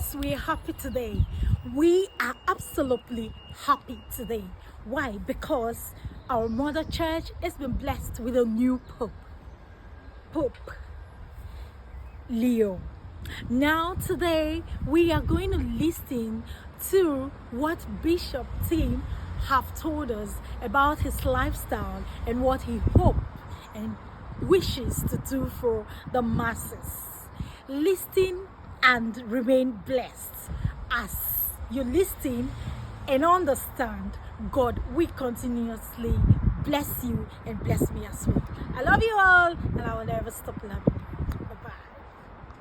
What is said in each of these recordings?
Yes, we're happy today. We are absolutely happy today. Why? Because our mother church has been blessed with a new Pope Leo. Now today we are going to listen to what Bishop Tim have told us about his lifestyle and what he hopes and wishes to do for the masses. Listen and remain blessed as you listen and understand God will continuously bless you and bless me as well. I love you all and I will never stop loving you. Bye-bye.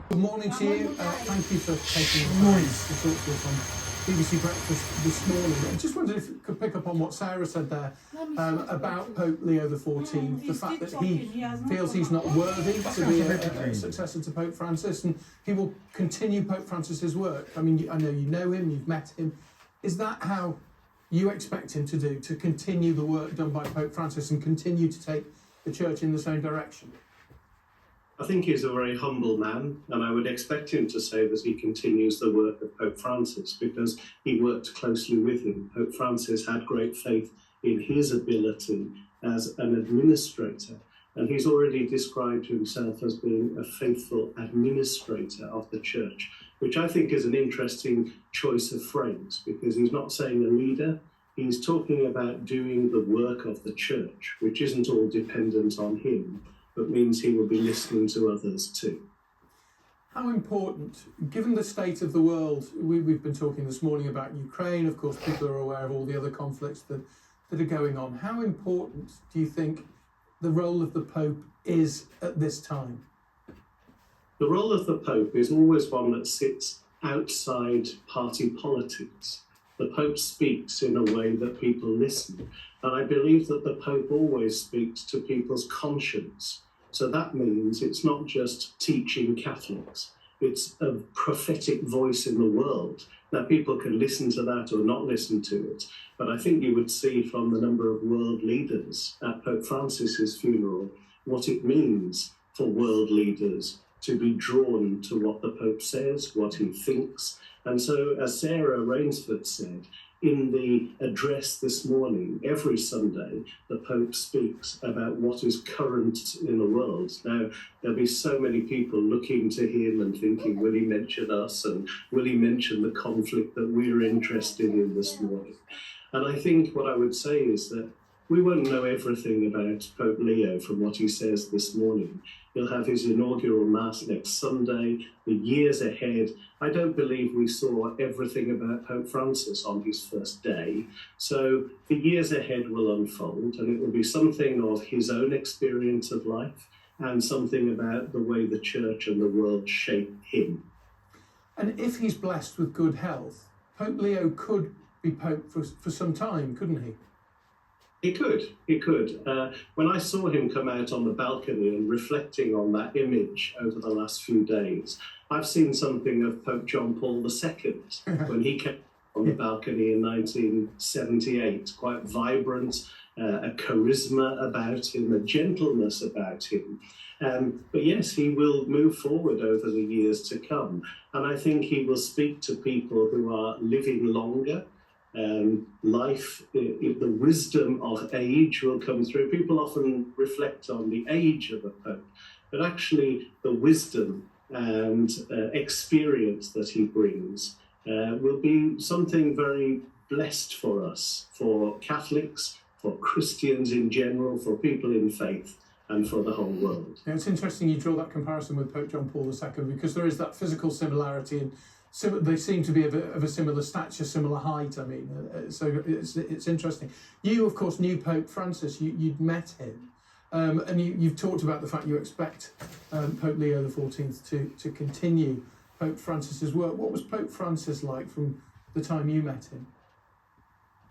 Good morning to you. Thank you for taking the time to talk to us on BBC Breakfast this morning. I just wondered if you could pick up on what Sarah said there about Pope Leo XIV, the fact that he feels he's not worthy to be a successor to Pope Francis, and he will continue Pope Francis's work. I mean, I know you know him, you've met him. Is that how you expect him to do, to continue the work done by Pope Francis and continue to take the church in the same direction? I think he's a very humble man, and I would expect him to say that he continues the work of Pope Francis because he worked closely with him. Pope Francis had great faith in his ability as an administrator, and he's already described himself as being a faithful administrator of the church, which I think is an interesting choice of phrase because he's not saying a leader, he's talking about doing the work of the church, which isn't all dependent on him, but means he will be listening to others too. How important, given the state of the world, we've been talking this morning about Ukraine, of course people are aware of all the other conflicts that are going on. How important do you think the role of the Pope is at this time? The role of the Pope is always one that sits outside party politics. The Pope speaks in a way that people listen. And I believe that the Pope always speaks to people's conscience. So that means it's not just teaching Catholics, it's a prophetic voice in the world. Now, people can listen to that or not listen to it, but I think you would see from the number of world leaders at Pope Francis's funeral what it means for world leaders to be drawn to what the Pope says, what he thinks. And so, as Sarah Rainsford said, in the address this morning, every Sunday, the Pope speaks about what is current in the world. Now, there'll be so many people looking to him and thinking, will he mention us? And will he mention the conflict that we're interested in this morning? And I think what I would say is that we won't know everything about Pope Leo from what he says this morning. He'll have his inaugural Mass next Sunday. The years ahead, I don't believe we saw everything about Pope Francis on his first day. So the years ahead will unfold, and it will be something of his own experience of life and something about the way the church and the world shape him. And if he's blessed with good health, Pope Leo could be Pope for some time, couldn't he? He could. When I saw him come out on the balcony and reflecting on that image over the last few days, I've seen something of Pope John Paul II when he came on the balcony in 1978, quite vibrant, a charisma about him, a gentleness about him. But yes, he will move forward over the years to come. And I think he will speak to people who are living longer. Life, the wisdom of age will come through. People often reflect on the age of a pope, but actually the wisdom and experience that he brings will be something very blessed for us, for Catholics, for Christians in general, for people in faith, and for the whole world. Yeah, it's interesting you draw that comparison with Pope John Paul II because there is that physical similarity and they seem to be of a similar stature, similar height. I mean, so it's interesting. You, of course, knew Pope Francis. You'd met him, and you've talked about the fact you expect Pope Leo XIV to continue Pope Francis's work. What was Pope Francis like from the time you met him?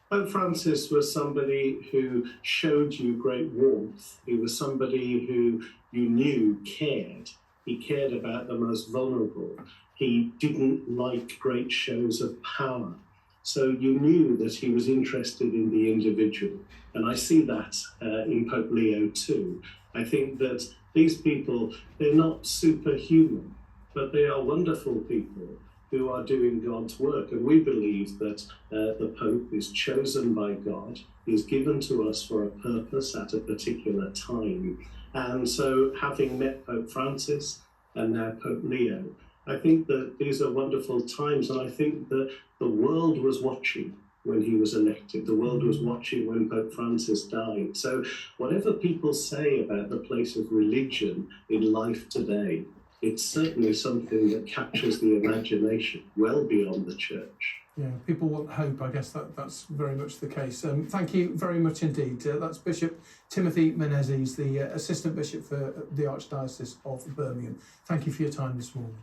Pope Francis was somebody who showed you great warmth. He was somebody who you knew cared. He cared about the most vulnerable. He didn't like great shows of power. So you knew that he was interested in the individual. And I see that in Pope Leo too. I think that these people, they're not superhuman, but they are wonderful people who are doing God's work. And we believe that the Pope is chosen by God, is given to us for a purpose at a particular time. And so, having met Pope Francis and now Pope Leo, I think that these are wonderful times, and I think that the world was watching when he was elected. The world was watching when Pope Francis died. So whatever people say about the place of religion in life today, it's certainly something that captures the imagination well beyond the church. Yeah, people want hope. I guess that's very much the case. Thank you very much indeed. That's Bishop Timothy Menezes, the Assistant Bishop for the Archdiocese of Birmingham. Thank you for your time this morning.